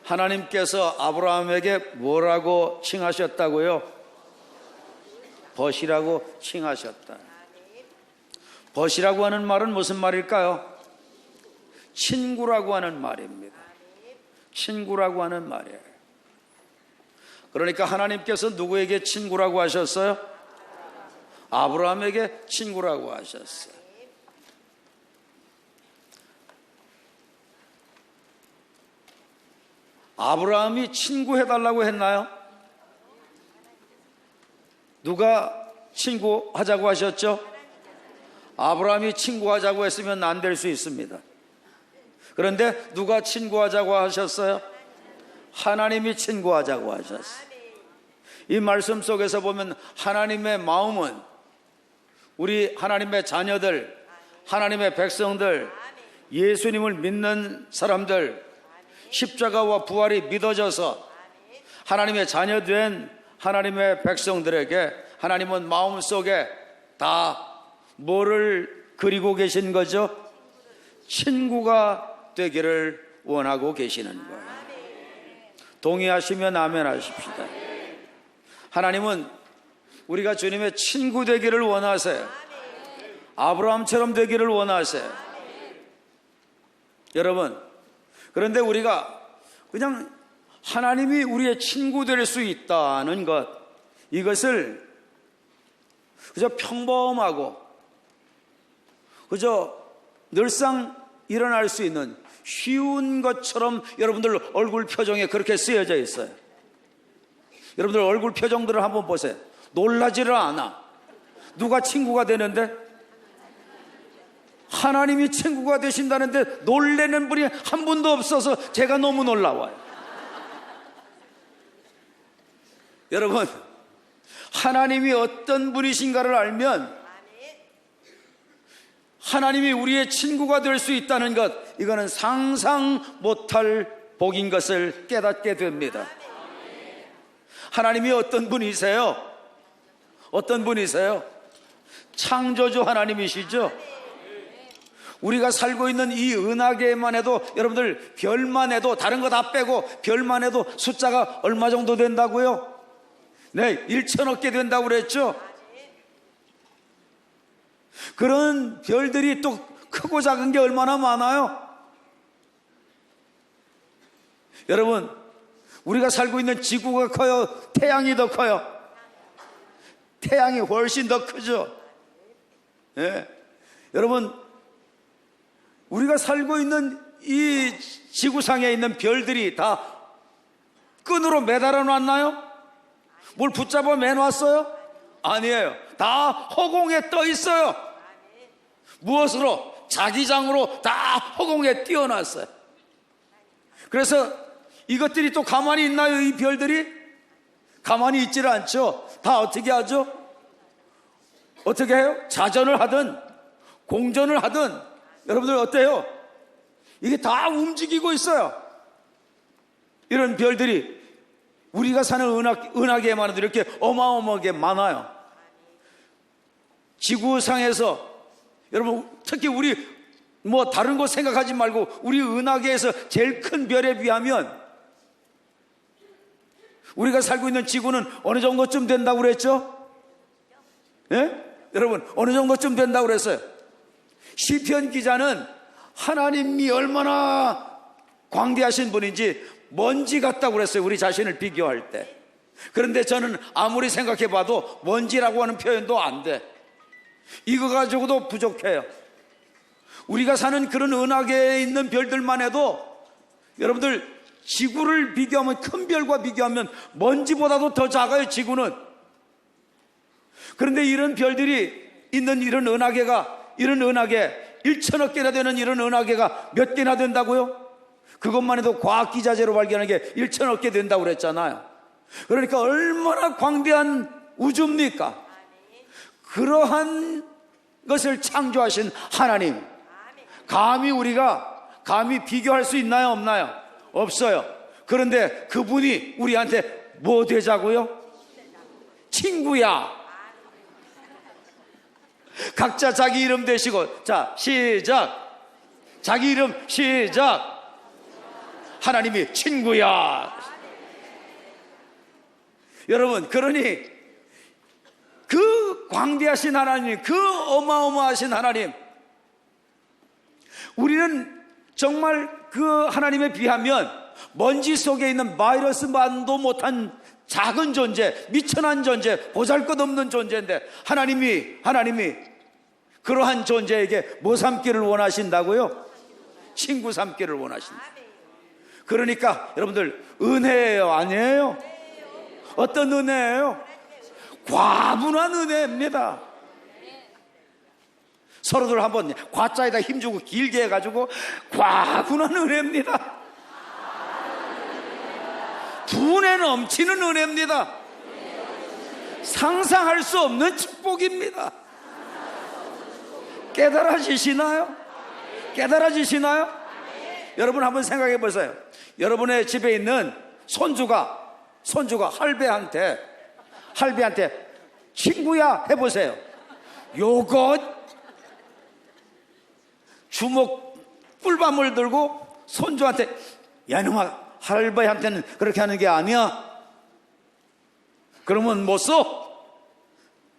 하나님께서 아브라함에게 뭐라고 칭하셨다고요? 벗이라고 칭하셨다. 벗이라고 하는 말은 무슨 말일까요? 친구라고 하는 말입니다. 친구라고 하는 말이에요. 그러니까 하나님께서 누구에게 친구라고 하셨어요? 아브라함에게 친구라고 하셨어요. 아브라함이 친구해달라고 했나요? 누가 친구하자고 하셨죠? 아브라함이 친구하자고 했으면 안 될 수 있습니다. 그런데 누가 친구하자고 하셨어요? 하나님이 친구하자고 하셨어요. 이 말씀 속에서 보면 하나님의 마음은 우리 하나님의 자녀들, 하나님의 백성들, 예수님을 믿는 사람들, 십자가와 부활이 믿어져서 하나님의 자녀된 하나님의 백성들에게 하나님은 마음속에 다 뭐를 그리고 계신 거죠? 친구가 되기를 원하고 계시는 거예요. 동의하시면 아멘 하십시다. 하나님은 우리가 주님의 친구 되기를 원하세요. 아브라함처럼 되기를 원하세요. 여러분, 그런데 우리가 그냥 하나님이 우리의 친구 될 수 있다는 것, 이것을 그저 평범하고 그저 늘상 일어날 수 있는 쉬운 것처럼 여러분들 얼굴 표정에 그렇게 쓰여져 있어요. 여러분들 얼굴 표정들을 한번 보세요. 놀라지를 않아. 누가 친구가 되는데? 하나님이 친구가 되신다는데 놀라는 분이 한 분도 없어서 제가 너무 놀라워요. 여러분, 하나님이 어떤 분이신가를 알면 하나님이 우리의 친구가 될 수 있다는 것, 이거는 상상 못할 복인 것을 깨닫게 됩니다. 하나님이 어떤 분이세요? 어떤 분이세요? 창조주 하나님이시죠? 우리가 살고 있는 이 은하계만 해도, 여러분들 별만 해도, 다른 거 다 빼고 별만 해도 숫자가 얼마 정도 된다고요? 네, 1천억 개 된다고 그랬죠? 그런 별들이 또 크고 작은 게 얼마나 많아요? 여러분, 우리가 살고 있는 지구가 커요? 태양이 더 커요? 태양이 훨씬 더 크죠? 네. 여러분, 우리가 살고 있는 이 지구상에 있는 별들이 다 끈으로 매달아 놨나요? 뭘 붙잡아 매놨어요? 아니에요. 다 허공에 떠 있어요. 무엇으로? 자기장으로 다 허공에 띄워놨어요. 그래서 이것들이 또 가만히 있나요? 이 별들이? 가만히 있지를 않죠. 다 어떻게 하죠? 어떻게 해요? 자전을 하든 공전을 하든, 여러분들 어때요? 이게 다 움직이고 있어요. 이런 별들이 우리가 사는 은하계에만 해도 이렇게 어마어마하게 많아요. 지구상에서, 여러분 특히 우리 뭐 다른 거 생각하지 말고 우리 은하계에서 제일 큰 별에 비하면 우리가 살고 있는 지구는 어느 정도쯤 된다고 그랬죠? 예? 여러분 어느 정도쯤 된다고 그랬어요? 시편 기자는 하나님이 얼마나 광대하신 분인지 먼지 같다고 그랬어요. 우리 자신을 비교할 때. 그런데 저는 아무리 생각해 봐도 먼지라고 하는 표현도 안 돼. 이거 가지고도 부족해요. 우리가 사는 그런 은하계에 있는 별들만 해도, 여러분들 지구를 비교하면, 큰 별과 비교하면 먼지보다도 더 작아요, 지구는. 그런데 이런 별들이 있는 이런 은하계가, 이런 은하계 1천억 개나 되는 이런 은하계가 몇 개나 된다고요? 그것만 해도 과학기자재로 발견한 게 1천억 개 된다고 그랬잖아요. 그러니까 얼마나 광대한 우주입니까? 그러한 것을 창조하신 하나님, 우리가 감히 비교할 수 있나요? 없나요? 없어요. 그런데 그분이 우리한테 뭐 되자고요? 친구야. 각자 자기 이름 대시고, 자 시작. 자기 이름 시작. 하나님이 친구야. 여러분, 그러니 그 광대하신 하나님, 그 어마어마하신 하나님, 우리는 정말 그 하나님에 비하면 먼지 속에 있는 바이러스만도 못한 작은 존재, 미천한 존재, 보잘것없는 존재인데 하나님이 그러한 존재에게 뭐 삼기를 원하신다고요? 친구 삼기를 원하신다. 그러니까 여러분들, 은혜예요, 아니에요? 어떤 은혜예요? 과분한 은혜입니다. 서로들 한번 과자에다 힘주고 길게 해가지고 과분한 은혜입니다. 분에 넘치는 은혜입니다. 상상할 수 없는 축복입니다. 깨달아지시나요? 깨달아지시나요? 여러분 한번 생각해 보세요. 여러분의 집에 있는 손주가 할배한테 친구야 해보세요. 요거 주먹 꿀밤을 들고 손주한테, 야 이놈아, 할배한테는 그렇게 하는 게 아니야. 그러면 못 써.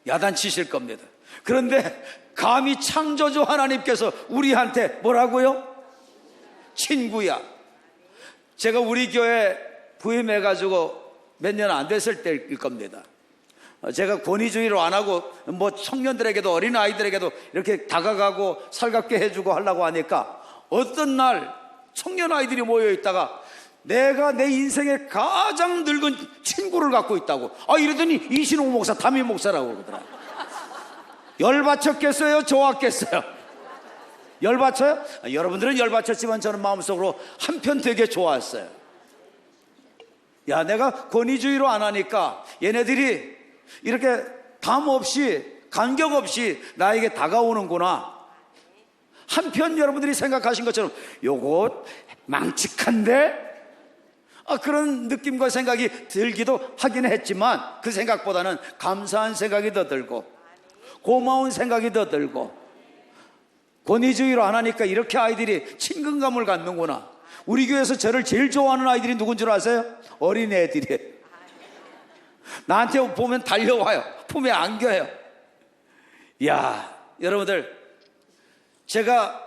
야단치실 겁니다. 그런데 감히 창조주 하나님께서 우리한테 뭐라고요? 친구야. 제가 우리 교회 부임해가지고 몇 년 안 됐을 때일 겁니다. 제가 권위주의로 안 하고 뭐 청년들에게도 어린아이들에게도 이렇게 다가가고 살갑게 해주고 하려고 하니까 어떤 날 청년아이들이 모여있다가 내가 내 인생에 가장 늙은 친구를 갖고 있다고, 이러더니 이신호 목사, 담임 목사라고 그러더라. 열받쳤겠어요? 좋았겠어요? 열받쳐요? 여러분들은 열받쳤지만 저는 마음속으로 한편 되게 좋았어요. 야, 내가 권위주의로 안 하니까 얘네들이 이렇게 담 없이, 간격 없이 나에게 다가오는구나. 한편 여러분들이 생각하신 것처럼 요거 망측한데? 그런 느낌과 생각이 들기도 하긴 했지만 그 생각보다는 감사한 생각이 더 들고 고마운 생각이 더 들고, 권위주의로 안 하니까 이렇게 아이들이 친근감을 갖는구나. 우리 교회에서 저를 제일 좋아하는 아이들이 누군 줄 아세요? 어린애들이에요. 나한테 보면 달려와요. 품에 안겨요. 이야, 여러분들, 제가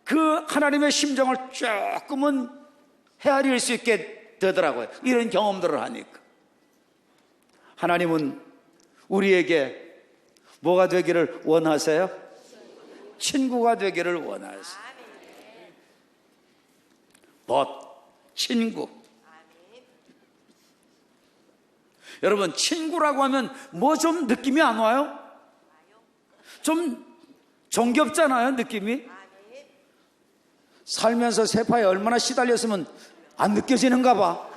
그 하나님의 심정을 조금은 헤아릴 수 있게 되더라고요. 이런 경험들을 하니까. 하나님은 우리에게 뭐가 되기를 원하세요? 친구가 되기를 원하세요. 친구. 여러분, 친구라고 하면 뭐 좀 느낌이 안 와요? 좀 정겹잖아요, 느낌이. 살면서 세파에 얼마나 시달렸으면 안 느껴지는가 봐.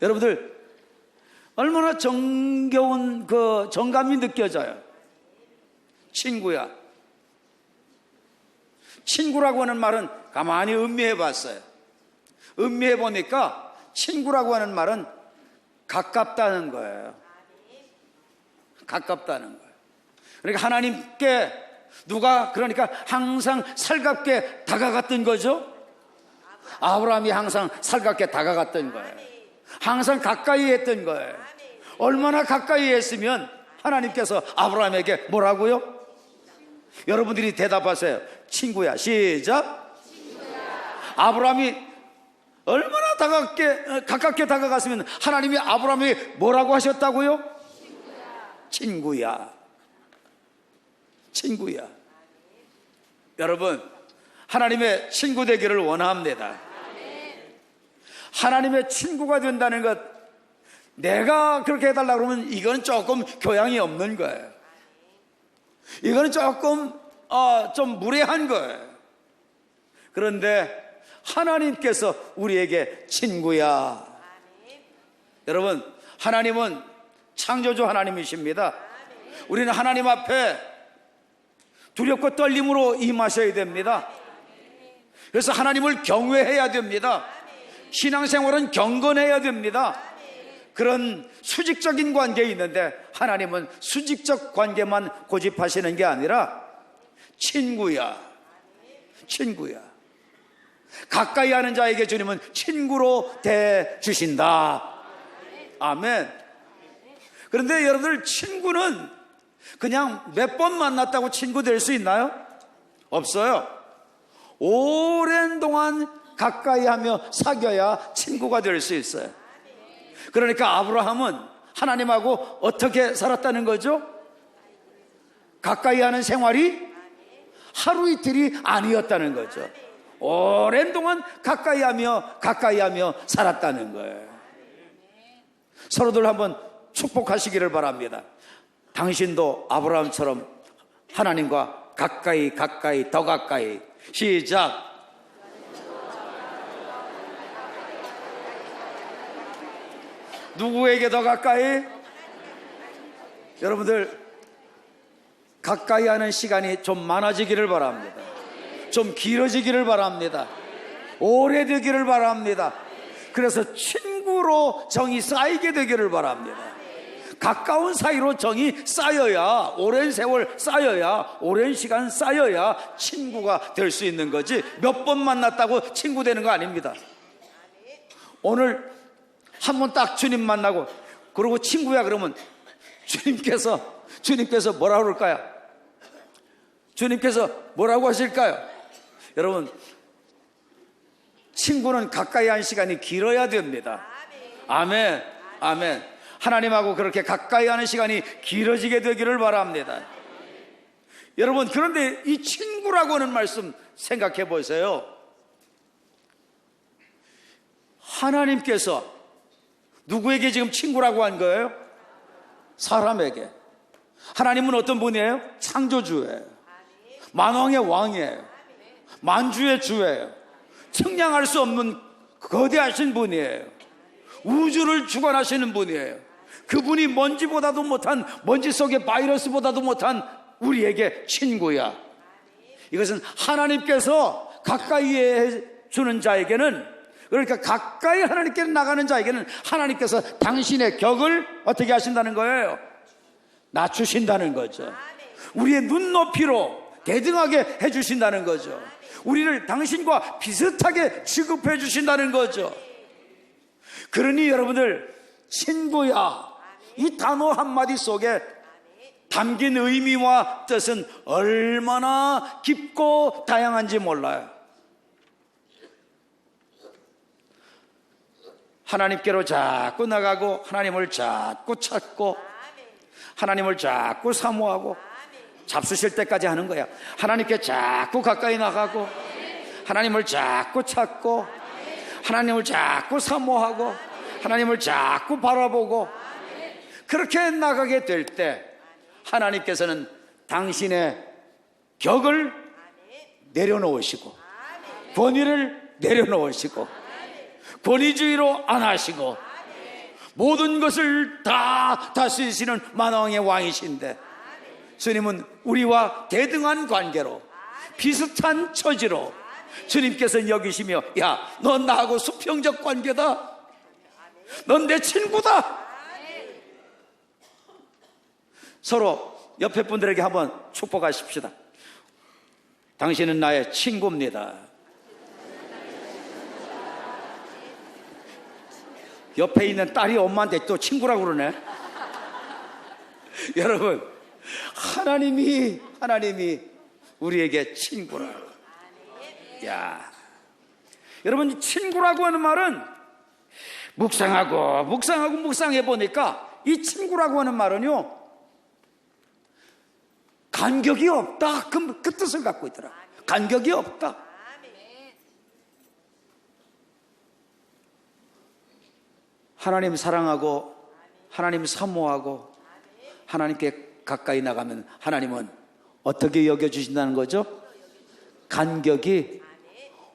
여러분들, 얼마나 정겨운 그 정감이 느껴져요. 친구야. 친구라고 하는 말은 가만히 음미해 봤어요. 음미해 보니까 친구라고 하는 말은 가깝다는 거예요. 가깝다는 거예요. 그러니까 하나님께 누가 그러니까 항상 살갑게 다가갔던 거죠. 아브라함이 항상 살갑게 다가갔던 거예요. 항상 가까이 했던 거예요. 얼마나 가까이 했으면 하나님께서 아브라함에게 뭐라고요? 여러분들이 대답하세요. 친구야. 시작. 친구야. 아브라함이 얼마나 가깝게 다가갔으면 하나님이 아브라함에게 뭐라고 하셨다고요? 친구야. 친구야. 여러분, 하나님의 친구 되기를 원합니다. 하나님의 친구가 된다는 것, 내가 그렇게 해달라고 그러면 이건 조금 교양이 없는 거예요. 이거는 조금 좀 무례한 거예요. 그런데 하나님께서 우리에게 친구야. 여러분, 하나님은 창조주 하나님이십니다. 우리는 하나님 앞에 두렵고 떨림으로 임하셔야 됩니다. 그래서 하나님을 경외해야 됩니다. 신앙생활은 경건해야 됩니다. 그런 수직적인 관계에 있는데 하나님은 수직적 관계만 고집하시는 게 아니라 친구야. 친구야. 가까이 하는 자에게 주님은 친구로 대 주신다. 아멘. 그런데 여러분들, 친구는 그냥 몇 번 만났다고 친구 될 수 있나요? 없어요. 오랜 동안 가까이 하며 사귀어야 친구가 될 수 있어요. 그러니까 아브라함은 하나님하고 어떻게 살았다는 거죠? 가까이 하는 생활이 하루 이틀이 아니었다는 거죠. 오랜 동안 가까이 하며 살았다는 거예요. 서로들 한번 축복하시기를 바랍니다. 당신도 아브라함처럼 하나님과 가까이 더 가까이. 시작. 누구에게 더 가까이? 여러분들, 가까이 하는 시간이 좀 많아지기를 바랍니다. 좀 길어지기를 바랍니다. 오래되기를 바랍니다. 그래서 친구로 정이 쌓이게 되기를 바랍니다. 가까운 사이로 정이 쌓여야, 오랜 세월 쌓여야, 오랜 시간 쌓여야 친구가 될 수 있는 거지, 몇 번 만났다고 친구 되는 거 아닙니다. 오늘 한 번 딱 주님 만나고 그러고 친구야 그러면 주님께서 뭐라고 그럴까요? 주님께서 뭐라고 하실까요? 여러분, 친구는 가까이 한 시간이 길어야 됩니다. 아멘. 아멘. 하나님하고 그렇게 가까이 하는 시간이 길어지게 되기를 바랍니다. 여러분, 그런데 이 친구라고 하는 말씀 생각해 보세요. 하나님께서 누구에게 지금 친구라고 한 거예요? 사람에게. 하나님은 어떤 분이에요? 창조주예요. 만왕의 왕이에요. 만주의 주예요. 측량할 수 없는 거대하신 분이에요. 우주를 주관하시는 분이에요. 그분이 먼지보다도 못한, 먼지 속의 바이러스보다도 못한 우리에게 친구야. 이것은 하나님께서 가까이 해주는 자에게는, 그러니까 가까이 하나님께 나가는 자에게는 하나님께서 당신의 격을 어떻게 하신다는 거예요? 낮추신다는 거죠. 우리의 눈높이로 대등하게 해주신다는 거죠. 우리를 당신과 비슷하게 취급해 주신다는 거죠. 그러니 여러분들, 친구야, 이 단어 한마디 속에 담긴 의미와 뜻은 얼마나 깊고 다양한지 몰라요. 하나님께로 자꾸 나가고, 하나님을 자꾸 찾고, 하나님을 자꾸 사모하고, 잡수실 때까지 하는 거야. 하나님께 자꾸 가까이 나가고, 하나님을 자꾸 찾고, 하나님을 자꾸 사모하고, 하나님을 자꾸 바라보고, 그렇게 나가게 될 때 하나님께서는 당신의 격을 내려놓으시고, 권위를 내려놓으시고, 권위주의로 안 하시고, 모든 것을 다 다스리시는 만왕의 왕이신데, 주님은 우리와 대등한 관계로, 비슷한 처지로 주님께서 여기시며, 야, 넌 나하고 수평적 관계다. 넌 내 친구다. 서로 옆에 분들에게 한번 축복하십시다. 당신은 나의 친구입니다. 옆에 있는 딸이 엄마한테 또 친구라고 그러네. 여러분, 하나님이 우리에게 친구라고. 야, 여러분, 친구라고 하는 말은 묵상해 보니까 이 친구라고 하는 말은요, 간격이 없다, 그 뜻을 갖고 있더라. 간격이 없다. 하나님 사랑하고, 하나님 사모하고, 하나님께 가까이 나가면 하나님은 어떻게 여겨주신다는 거죠? 간격이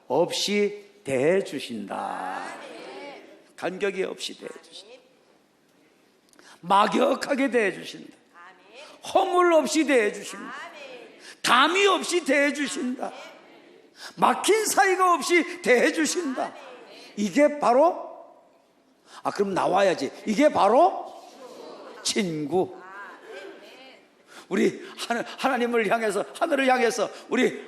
없이 대해주신다. 간격이 없이 대해주신다. 막역하게 대해주신다. 허물 없이 대해주신다. 담이 없이 대해주신다. 막힌 사이가 없이 대해주신다. 이게 바로, 그럼 나와야지. 이게 바로 친구. 우리 하나님을 향해서, 하늘을 향해서 우리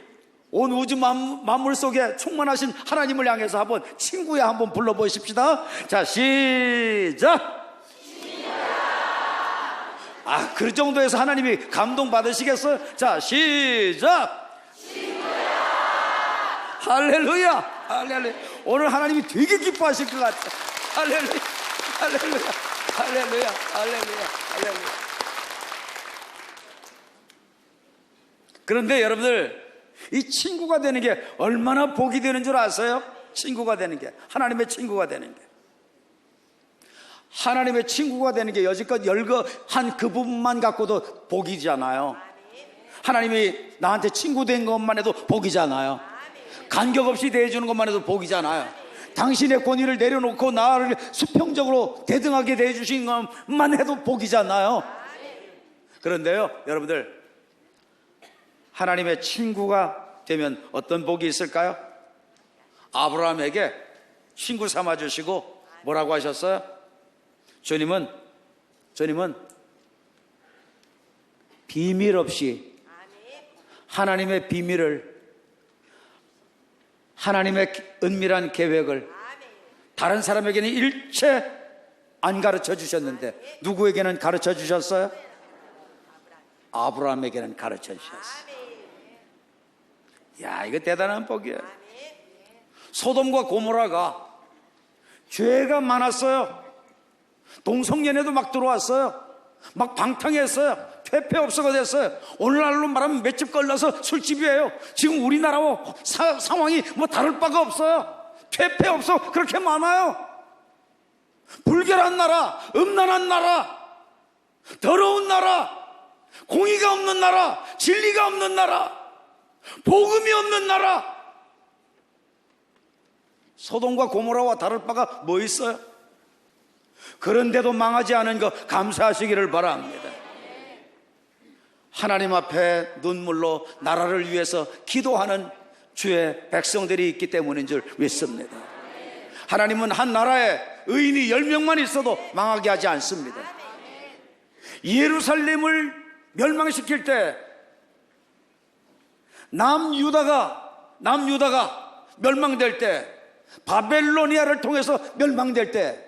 온 우주 만물 속에 충만하신 하나님을 향해서 한번 친구야 한번 불러보십시다. 자, 시작. 그 정도에서 하나님이 감동받으시겠어요? 자, 시작. 할렐루야. 할렐루야. 오늘 하나님이 되게 기뻐하실 것 같아요. 할렐루야. 할렐루야. 할렐루야. 할렐루야. 할렐루야. 그런데 여러분들, 이 친구가 되는 게 얼마나 복이 되는 줄 아세요? 친구가 되는 게, 하나님의 친구가 되는 게. 하나님의 친구가 되는 게 여지껏 열거한 그 부분만 갖고도 복이잖아요. 하나님이 나한테 친구 된 것만 해도 복이잖아요. 간격 없이 대해주는 것만 해도 복이잖아요. 당신의 권위를 내려놓고 나를 수평적으로 대등하게 대해주신 것만 해도 복이잖아요. 그런데요, 여러분들, 하나님의 친구가 되면 어떤 복이 있을까요? 아브라함에게 친구 삼아주시고 뭐라고 하셨어요? 주님은 비밀 없이 하나님의 비밀을, 하나님의 은밀한 계획을 다른 사람에게는 일체 안 가르쳐 주셨는데 누구에게는 가르쳐 주셨어요? 아브라함에게는 가르쳐 주셨어요. 야, 이거 대단한 복이에요. 소돔과 고모라가 죄가 많았어요. 동성연애도 막 들어왔어요. 막 방탕했어요. 퇴폐업소가 됐어요. 오늘날로 말하면 맷집 걸려서 술집이에요. 지금 우리나라와 상황이 뭐 다를 바가 없어요. 퇴폐업소 그렇게 많아요. 불결한 나라, 음란한 나라, 더러운 나라, 공의가 없는 나라, 진리가 없는 나라, 복음이 없는 나라. 소돔과 고모라와 다를 바가 뭐 있어요? 그런데도 망하지 않은 거 감사하시기를 바랍니다. 하나님 앞에 눈물로 나라를 위해서 기도하는 주의 백성들이 있기 때문인 줄 믿습니다. 하나님은 한 나라에 의인이 10명만 있어도 망하게 하지 않습니다. 예루살렘을 멸망시킬 때 남유다가 멸망될 때, 바벨로니아를 통해서 멸망될 때,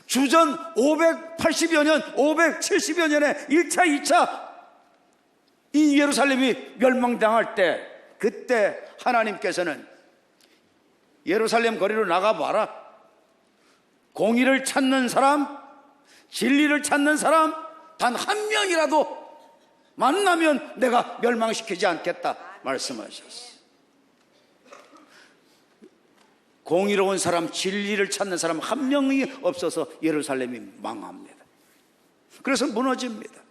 주전 580여 년, 570여 년에 1차, 2차 이 예루살렘이 멸망당할 때, 그때 하나님께서는 예루살렘 거리로 나가봐라. 공의를 찾는 사람, 진리를 찾는 사람 단 한 명이라도 만나면 내가 멸망시키지 않겠다 말씀하셨어요. 공의로운 사람, 진리를 찾는 사람 한 명이 없어서 예루살렘이 망합니다. 그래서 무너집니다.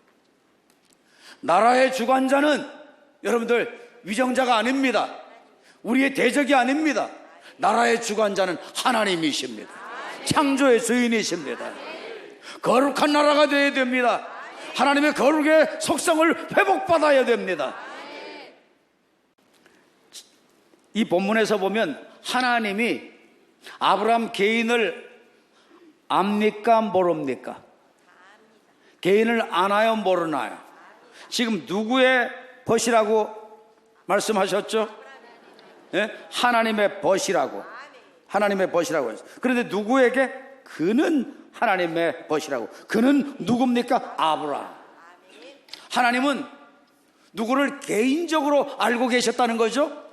나라의 주관자는 여러분들 위정자가 아닙니다. 우리의 대적이 아닙니다. 나라의 주관자는 하나님이십니다. 창조의 주인이십니다. 거룩한 나라가 되어야 됩니다. 하나님의 거룩의 속성을 회복받아야 됩니다. 이 본문에서 보면 하나님이 아브라함 개인을 압니까 모릅니까? 개인을 아나요 모르나요? 지금 누구의 벗이라고 말씀하셨죠? 네? 하나님의 벗이라고. 하나님의 벗이라고 했어요. 그런데 누구에게? 그는 하나님의 벗이라고. 그는 누굽니까? 아브라함. 하나님은 누구를 개인적으로 알고 계셨다는 거죠?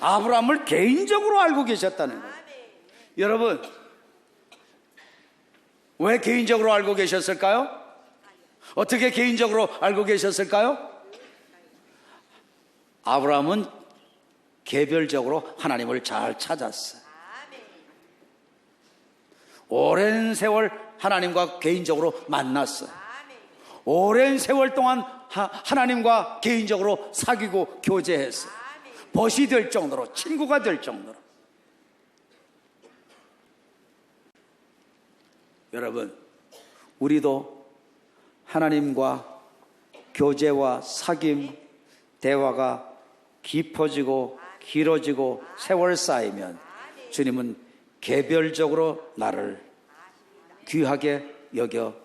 아브라함을 개인적으로 알고 계셨다는 거예요. 여러분, 왜 개인적으로 알고 계셨을까요? 어떻게 개인적으로 알고 계셨을까요? 아브라함은 개별적으로 하나님을 잘 찾았어요. 오랜 세월 하나님과 개인적으로 만났어요. 오랜 세월 동안 하나님과 개인적으로 사귀고 교제했어요. 벗이 될 정도로, 친구가 될 정도로. 여러분, 우리도 하나님과 교제와 사귐, 대화가 깊어지고 길어지고 세월 쌓이면 주님은 개별적으로 나를 귀하게 여겨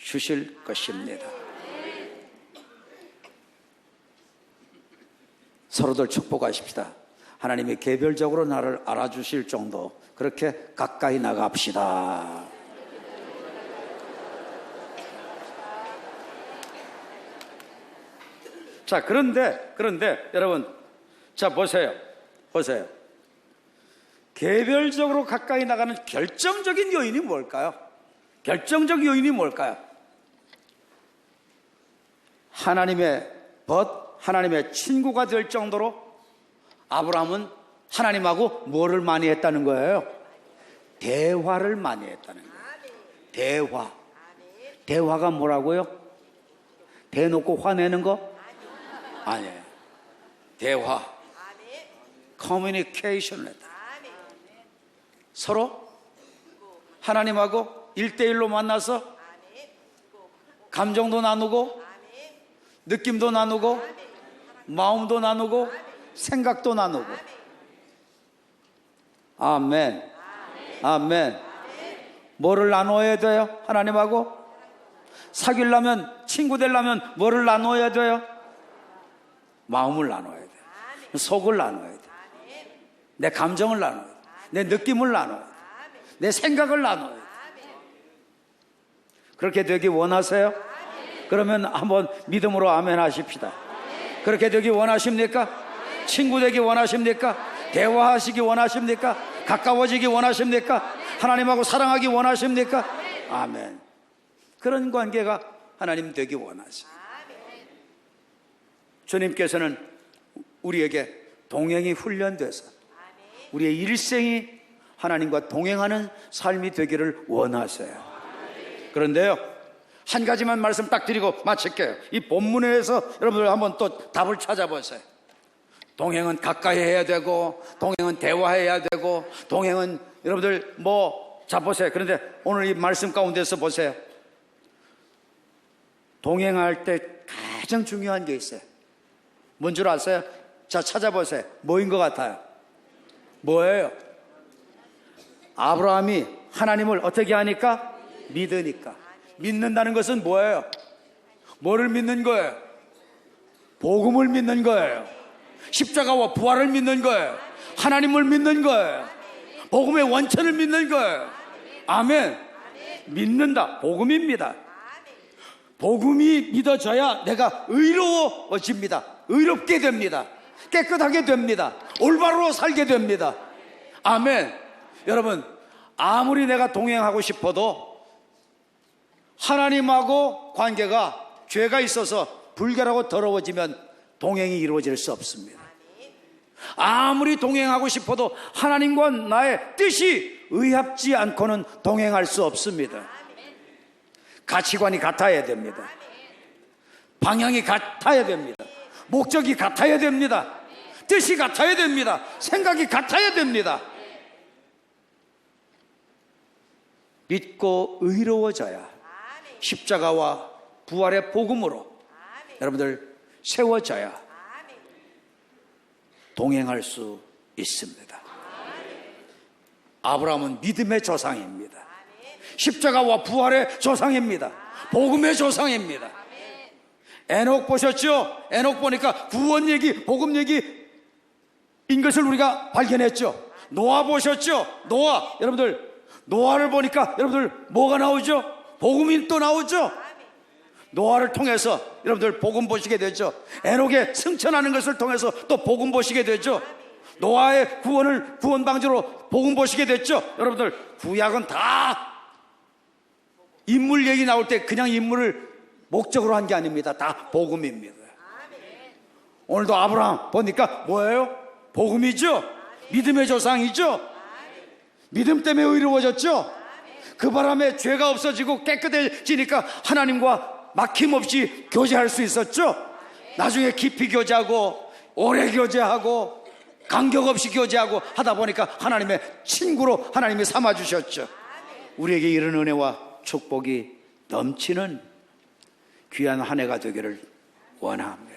주실 것입니다. 서로들 축복하십시다. 하나님이 개별적으로 나를 알아주실 정도 그렇게 가까이 나갑시다. 자, 그런데 여러분, 자, 보세요. 개별적으로 가까이 나가는 결정적인 요인이 뭘까요? 결정적 요인이 뭘까요? 하나님의 하나님의 친구가 될 정도로 아브라함은 하나님하고 뭐를 많이 했다는 거예요? 대화를 많이 했다는 거예요. 대화가 뭐라고요? 대놓고 화내는 거? 아니에요. 대화. 커뮤니케이션을 했다. 서로 하나님하고 1대1로 만나서 감정도 나누고 느낌도 나누고 마음도 나누고 생각도 나누고. 아멘. 아멘. 뭐를 나눠야 돼요? 하나님하고? 사귀려면, 친구 되려면 뭐를 나눠야 돼요? 마음을 나눠야 돼요. 속을 나눠야 돼요. 내 감정을 나눠야 돼요. 내 느낌을 나눠야 돼요. 내 생각을 나눠야 돼요. 그렇게 되기 원하세요? 그러면 한번 믿음으로 아멘 하십시다. 그렇게 되기 원하십니까? 친구 되기 원하십니까? 대화하시기 원하십니까? 가까워지기 원하십니까? 하나님하고 사랑하기 원하십니까? 아멘. 그런 관계가 하나님 되기 원하시. 주님께서는 우리에게 동행이 훈련돼서 우리의 일생이 하나님과 동행하는 삶이 되기를 원하세요. 그런데요, 한 가지만 말씀 딱 드리고 마칠게요. 이 본문에서 여러분들 한번 또 답을 찾아보세요. 동행은 가까이 해야 되고, 동행은 대화해야 되고, 동행은 여러분들 자 보세요. 그런데 오늘 이 말씀 가운데서 보세요. 동행할 때 가장 중요한 게 있어요. 뭔 줄 아세요? 자, 찾아보세요. 뭐인 것 같아요? 뭐예요? 아브라함이 하나님을 어떻게 하니까? 믿으니까. 믿는다는 것은 뭐예요? 뭐를 믿는 거예요? 복음을 믿는 거예요. 십자가와 부활을 믿는 거예요. 하나님을 믿는 거예요. 복음의 원천을 믿는 거예요. 아멘. 믿는다. 복음입니다. 복음이 믿어져야 내가 의로워집니다. 의롭게 됩니다. 깨끗하게 됩니다. 올바로 살게 됩니다. 아멘. 여러분, 아무리 내가 동행하고 싶어도 하나님하고 관계가 죄가 있어서 불결하고 더러워지면 동행이 이루어질 수 없습니다. 아무리 동행하고 싶어도 하나님과 나의 뜻이 의합지 않고는 동행할 수 없습니다. 가치관이 같아야 됩니다. 방향이 같아야 됩니다. 목적이 같아야 됩니다. 뜻이 같아야 됩니다. 생각이 같아야 됩니다. 믿고 의로워져야 십자가와 부활의 복음으로 여러분들 세워져야 동행할 수 있습니다. 아브라함은 믿음의 조상입니다. 십자가와 부활의 조상입니다. 복음의 조상입니다. 에녹 보셨죠? 에녹 보니까 구원 얘기, 복음 얘기인 것을 우리가 발견했죠. 노아 보셨죠? 노아, 여러분들 노아를 보니까 여러분들 뭐가 나오죠? 복음이 또 나오죠. 노아를 통해서 여러분들 복음 보시게 되죠. 에녹의 승천하는 것을 통해서 또 복음 보시게 되죠. 노아의 구원 방지로 복음 보시게 됐죠. 여러분들 구약은 다 인물 얘기 나올 때 그냥 인물을 목적으로 한 게 아닙니다. 다 복음입니다. 오늘도 아브라함 보니까 뭐예요? 복음이죠. 믿음의 조상이죠. 믿음 때문에 의로워졌죠. 그 바람에 죄가 없어지고 깨끗해지니까 하나님과 막힘없이 교제할 수 있었죠. 나중에 깊이 교제하고 오래 교제하고 간격 없이 교제하고 하다 보니까 하나님의 친구로 하나님이 삼아주셨죠. 우리에게 이런 은혜와 축복이 넘치는 귀한 한 해가 되기를 원합니다.